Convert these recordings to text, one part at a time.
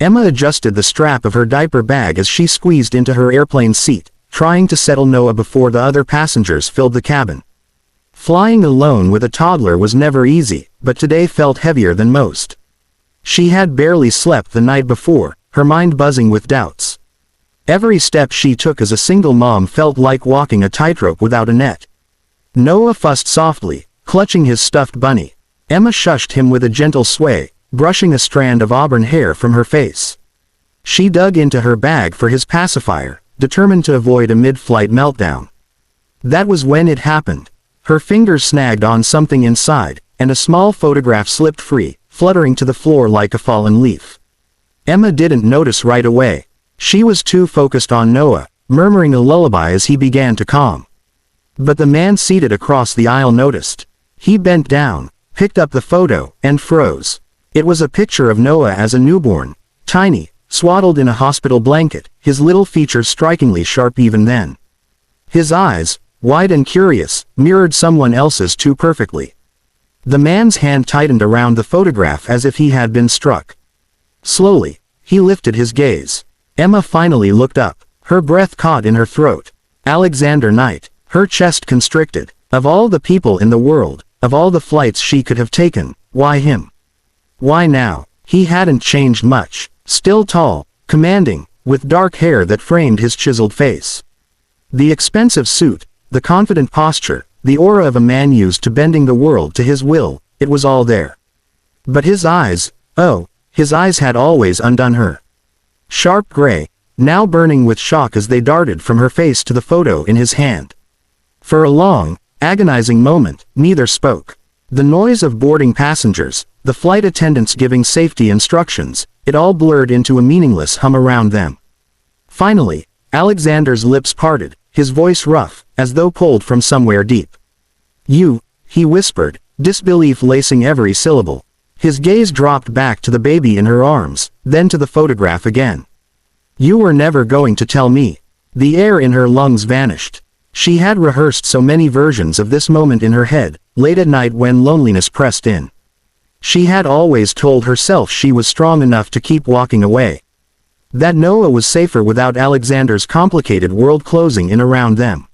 Emma adjusted the strap of her diaper bag as she squeezed into her airplane seat, trying to settle Noah before the other passengers filled the cabin. Flying alone with a toddler was never easy, but today felt heavier than most. She had barely slept the night before, her mind buzzing with doubts. Every step she took as a single mom felt like walking a tightrope without a net. Noah fussed softly, clutching his stuffed bunny. Emma shushed him with a gentle sway, brushing a strand of auburn hair from her face. She dug into her bag for his pacifier, determined to avoid a mid-flight meltdown. That was when it happened. Her fingers snagged on something inside, and a small photograph slipped free, fluttering to the floor like a fallen leaf. Emma didn't notice right away. She was too focused on Noah, murmuring a lullaby as he began to calm. But the man seated across the aisle noticed. He bent down, picked up the photo, and froze. It was a picture of Noah as a newborn, tiny, swaddled in a hospital blanket, his little features strikingly sharp even then. His eyes, wide and curious, mirrored someone else's too perfectly. The man's hand tightened around the photograph as if he had been struck. Slowly, he lifted his gaze. Emma finally looked up, her breath caught in her throat. Alexander Knight, her chest constricted. Of all the people in the world, of all the flights she could have taken, why him? Why now? He hadn't changed much, still tall, commanding, with dark hair that framed his chiseled face. The expensive suit, the confident posture, the aura of a man used to bending the world to his will, it was all there. But his eyes, oh, his eyes had always undone her. Sharp gray, now burning with shock as they darted from her face to the photo in his hand. For a long, agonizing moment, neither spoke. The noise of boarding passengers, the flight attendants giving safety instructions, it all blurred into a meaningless hum around them. Finally, Alexander's lips parted, his voice rough, as though pulled from somewhere deep. "You," he whispered, disbelief lacing every syllable. His gaze dropped back to the baby in her arms, then to the photograph again. "You were never going to tell me." The air in her lungs vanished. She had rehearsed so many versions of this moment in her head, late at night when loneliness pressed in. She had always told herself she was strong enough to keep walking away. That Noah was safer without Alexander's complicated world closing in around them.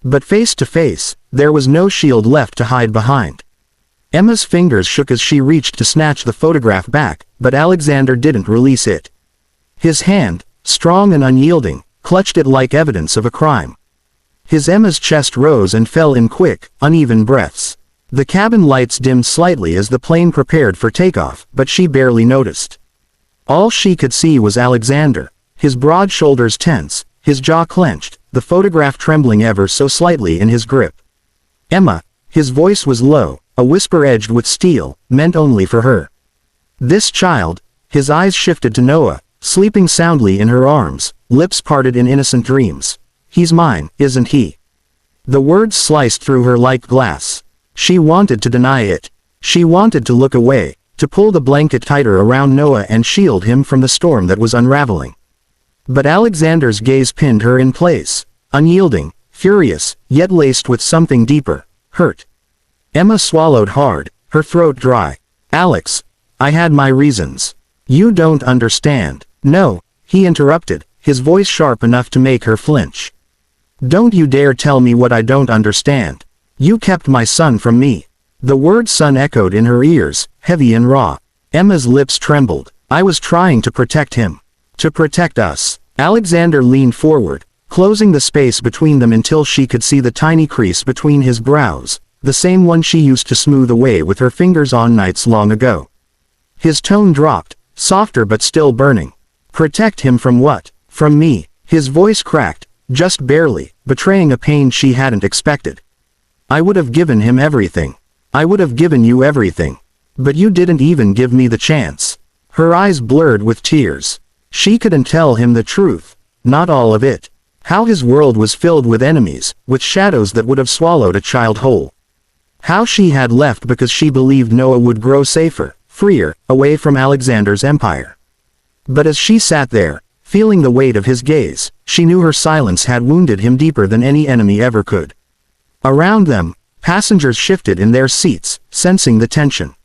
But face to face, there was no shield left to hide behind. Emma's fingers shook as she reached to snatch the photograph back, but Alexander didn't release it. His hand, strong and unyielding, clutched it like evidence of a crime. Emma's chest rose and fell in quick, uneven breaths. The cabin lights dimmed slightly as the plane prepared for takeoff, but she barely noticed. All she could see was Alexander, his broad shoulders tense, his jaw clenched, the photograph trembling ever so slightly in his grip. "Emma," his voice was low, a whisper edged with steel, meant only for her. "This child," his eyes shifted to Noah, sleeping soundly in her arms, lips parted in innocent dreams. "He's mine, isn't he?" The words sliced through her like glass. She wanted to deny it. She wanted to look away, to pull the blanket tighter around Noah and shield him from the storm that was unraveling. But Alexander's gaze pinned her in place, unyielding, furious, yet laced with something deeper, hurt. Emma swallowed hard, her throat dry. "Alex, I had my reasons. You don't understand." "No," he interrupted, his voice sharp enough to make her flinch. "Don't you dare tell me what I don't understand. You kept my son from me." The word son echoed in her ears, heavy and raw. Emma's lips trembled. "I was trying to protect him. To protect us." Alexander leaned forward, closing the space between them until she could see the tiny crease between his brows, the same one she used to smooth away with her fingers on nights long ago. His tone dropped, softer but still burning. "Protect him from what?" "From me." His voice cracked, just barely, betraying a pain she hadn't expected. "I would have given him everything. I would have given you everything. But you didn't even give me the chance." Her eyes blurred with tears. She couldn't tell him the truth. Not all of it. How his world was filled with enemies, with shadows that would have swallowed a child whole. How she had left because she believed Noah would grow safer, freer, away from Alexander's empire. But as she sat there, feeling the weight of his gaze, she knew her silence had wounded him deeper than any enemy ever could. Around them, passengers shifted in their seats, sensing the tension.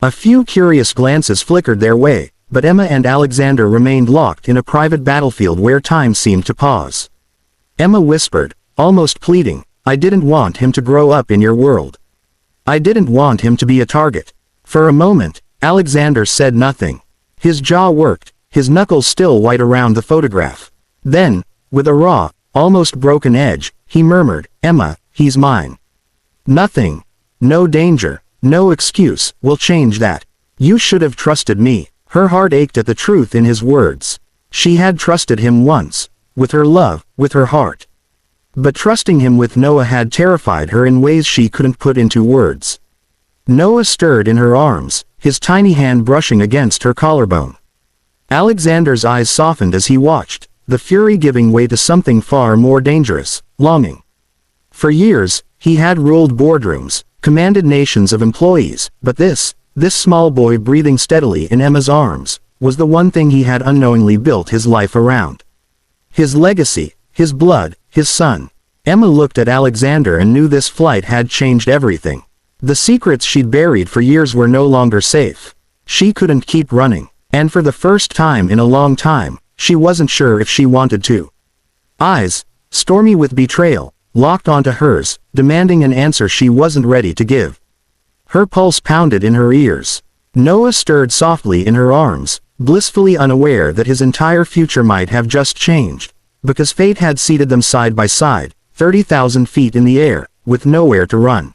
A few curious glances flickered their way, but Emma and Alexander remained locked in a private battlefield where time seemed to pause. Emma whispered, almost pleading, "I didn't want him to grow up in your world. I didn't want him to be a target." For a moment, Alexander said nothing. His jaw worked, his knuckles still white around the photograph. Then, with a raw, almost broken edge, he murmured, "Emma, he's mine. Nothing, no danger, no excuse, will change that. You should have trusted me." Her heart ached at the truth in his words. She had trusted him once, with her love, with her heart. But trusting him with Noah had terrified her in ways she couldn't put into words. Noah stirred in her arms, his tiny hand brushing against her collarbone. Alexander's eyes softened as he watched, the fury giving way to something far more dangerous, longing. For years, he had ruled boardrooms, commanded nations of employees, but this small boy breathing steadily in Emma's arms, was the one thing he had unknowingly built his life around. His legacy, his blood, his son. Emma looked at Alexander and knew this flight had changed everything. The secrets she'd buried for years were no longer safe. She couldn't keep running, and for the first time in a long time, she wasn't sure if she wanted to. Eyes, stormy with betrayal, locked onto hers, demanding an answer she wasn't ready to give. Her pulse pounded in her ears. Noah stirred softly in her arms, blissfully unaware that his entire future might have just changed, because fate had seated them side by side, 30,000 feet in the air, with nowhere to run.